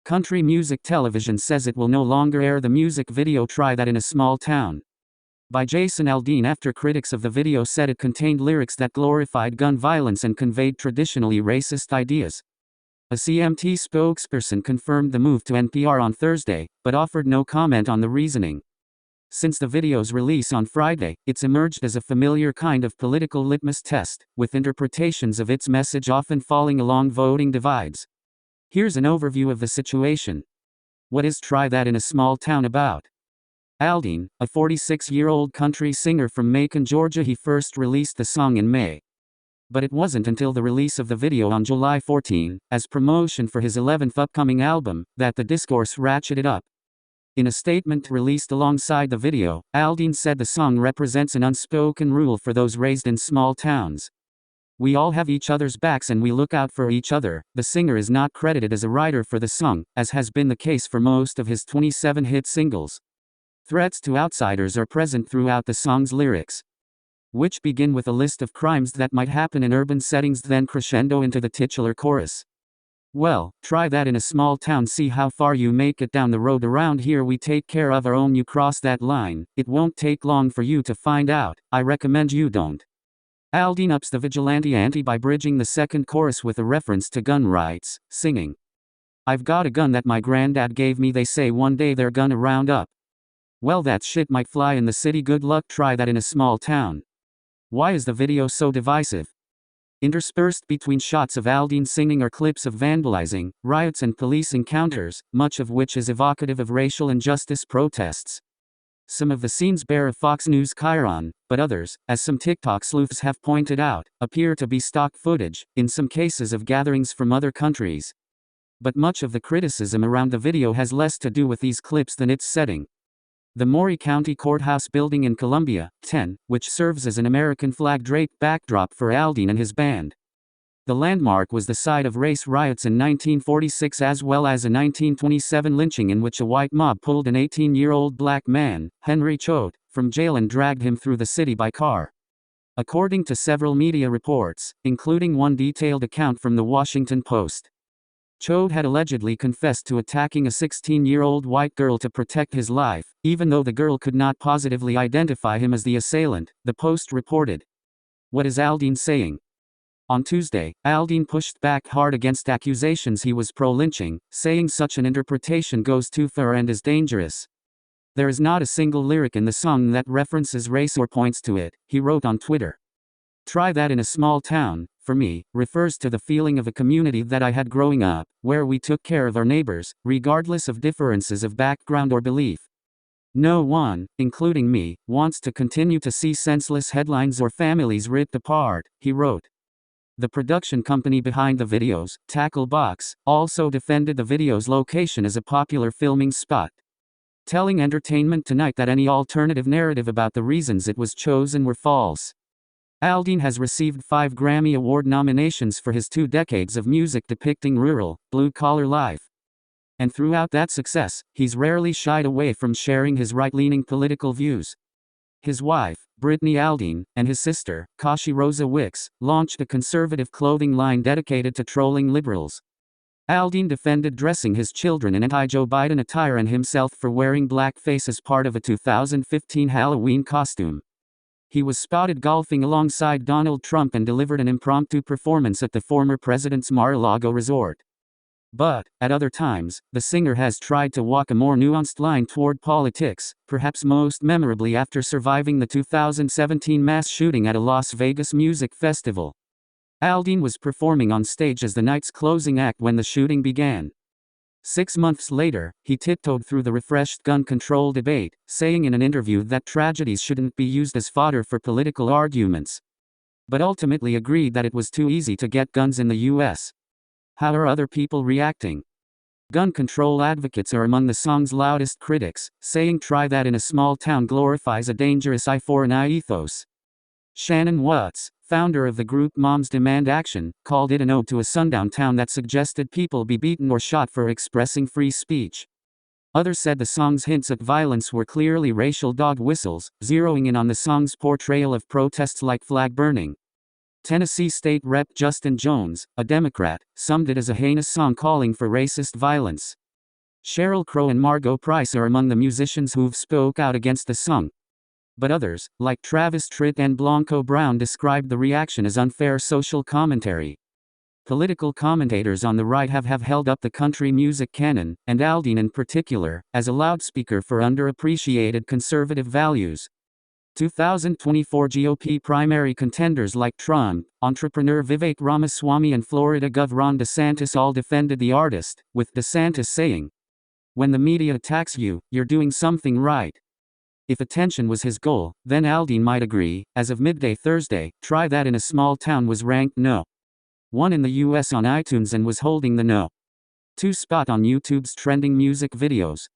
Country Music Television says it will no longer air the music video Try That in a Small Town by Jason Aldean after critics of the video said it contained lyrics that glorified gun violence and conveyed traditionally racist ideas. A CMT spokesperson confirmed the move to NPR on Thursday, but offered no comment on the reasoning. Since the video's release on Friday, it's emerged as a familiar kind of political litmus test, with interpretations of its message often falling along voting divides. Here's an overview of the situation. What is Try That in a Small Town about? Aldean, a 46-year-old country singer from Macon, Georgia, he first released the song in May. But it wasn't until the release of the video on July 14, as promotion for his 11th upcoming album, that the discourse ratcheted up. In a statement released alongside the video, Aldean said the song represents an unspoken rule for those raised in small towns. We all have each other's backs and we look out for each other. The singer is not credited as a writer for the song, as has been the case for most of his 27 hit singles. Threats to outsiders are present throughout the song's lyrics, which begin with a list of crimes that might happen in urban settings, then crescendo into the titular chorus. Well, try that in a small town, see how far you make it down the road. Around here we take care of our own, you cross that line, it won't take long for you to find out, I recommend you don't. Aldean ups the vigilante ante by bridging the second chorus with a reference to gun rights, singing, I've got a gun that my granddad gave me, they say one day they're gonna round up. Well, that shit might fly in the city, good luck, try that in a small town. Why is the video so divisive? Interspersed between shots of Aldean singing are clips of vandalizing, riots and police encounters, much of which is evocative of racial injustice protests. Some of the scenes bear a Fox News chyron, but others, as some TikTok sleuths have pointed out, appear to be stock footage, in some cases of gatherings from other countries. But much of the criticism around the video has less to do with these clips than its setting. The Maury County Courthouse building in Columbia, 10, which serves as an American flag-draped backdrop for Aldean and his band. The landmark was the site of race riots in 1946 as well as a 1927 lynching in which a white mob pulled an 18-year-old black man, Henry Choate, from jail and dragged him through the city by car. According to several media reports, including one detailed account from the Washington Post, Choate had allegedly confessed to attacking a 16-year-old white girl to protect his life, even though the girl could not positively identify him as the assailant, the Post reported. What is Aldean saying? On Tuesday, Aldean pushed back hard against accusations he was pro-lynching, saying such an interpretation goes too far and is dangerous. There is not a single lyric in the song that references race or points to it, he wrote on Twitter. Try that in a small town, for me, refers to the feeling of a community that I had growing up, where we took care of our neighbors, regardless of differences of background or belief. No one, including me, wants to continue to see senseless headlines or families ripped apart, he wrote. The production company behind the videos, Tackle Box, also defended the video's location as a popular filming spot, telling Entertainment Tonight that any alternative narrative about the reasons it was chosen were false. Aldean has received 5 Grammy Award nominations for his 2 decades of music depicting rural, blue-collar life. And throughout that success, he's rarely shied away from sharing his right-leaning political views. His wife, Brittany Aldean, and his sister, Kashi Rosa Wicks, launched a conservative clothing line dedicated to trolling liberals. Aldean defended dressing his children in anti-Joe Biden attire and himself for wearing blackface as part of a 2015 Halloween costume. He was spotted golfing alongside Donald Trump and delivered an impromptu performance at the former president's Mar-a-Lago resort. But, at other times, the singer has tried to walk a more nuanced line toward politics, perhaps most memorably after surviving the 2017 mass shooting at a Las Vegas music festival. Aldean was performing on stage as the night's closing act when the shooting began. 6 months later, he tiptoed through the refreshed gun control debate, saying in an interview that tragedies shouldn't be used as fodder for political arguments. But ultimately agreed that it was too easy to get guns in the U.S. How are other people reacting? Gun control advocates are among the song's loudest critics, saying Try That in a Small Town glorifies a dangerous eye for an eye ethos. Shannon Watts, founder of the group Moms Demand Action, called it an ode to a sundown town that suggested people be beaten or shot for expressing free speech. Others said the song's hints at violence were clearly racial dog whistles, zeroing in on the song's portrayal of protests like flag burning. Tennessee State Rep. Justin Jones, a Democrat, summed it as a heinous song calling for racist violence. Sheryl Crow and Margot Price are among the musicians who've spoke out against the song. But others, like Travis Tritt and Blanco Brown, described the reaction as unfair social commentary. Political commentators on the right have held up the country music canon, and Aldean in particular, as a loudspeaker for underappreciated conservative values. 2024 GOP primary contenders like Trump, entrepreneur Vivek Ramaswamy and Florida Gov. Ron DeSantis all defended the artist, with DeSantis saying, "When the media attacks you, you're doing something right." If attention was his goal, then Aldean might agree. As of midday Thursday, Try That in a Small Town was ranked No. 1 in the US on iTunes and was holding the No. 2 spot on YouTube's trending music videos.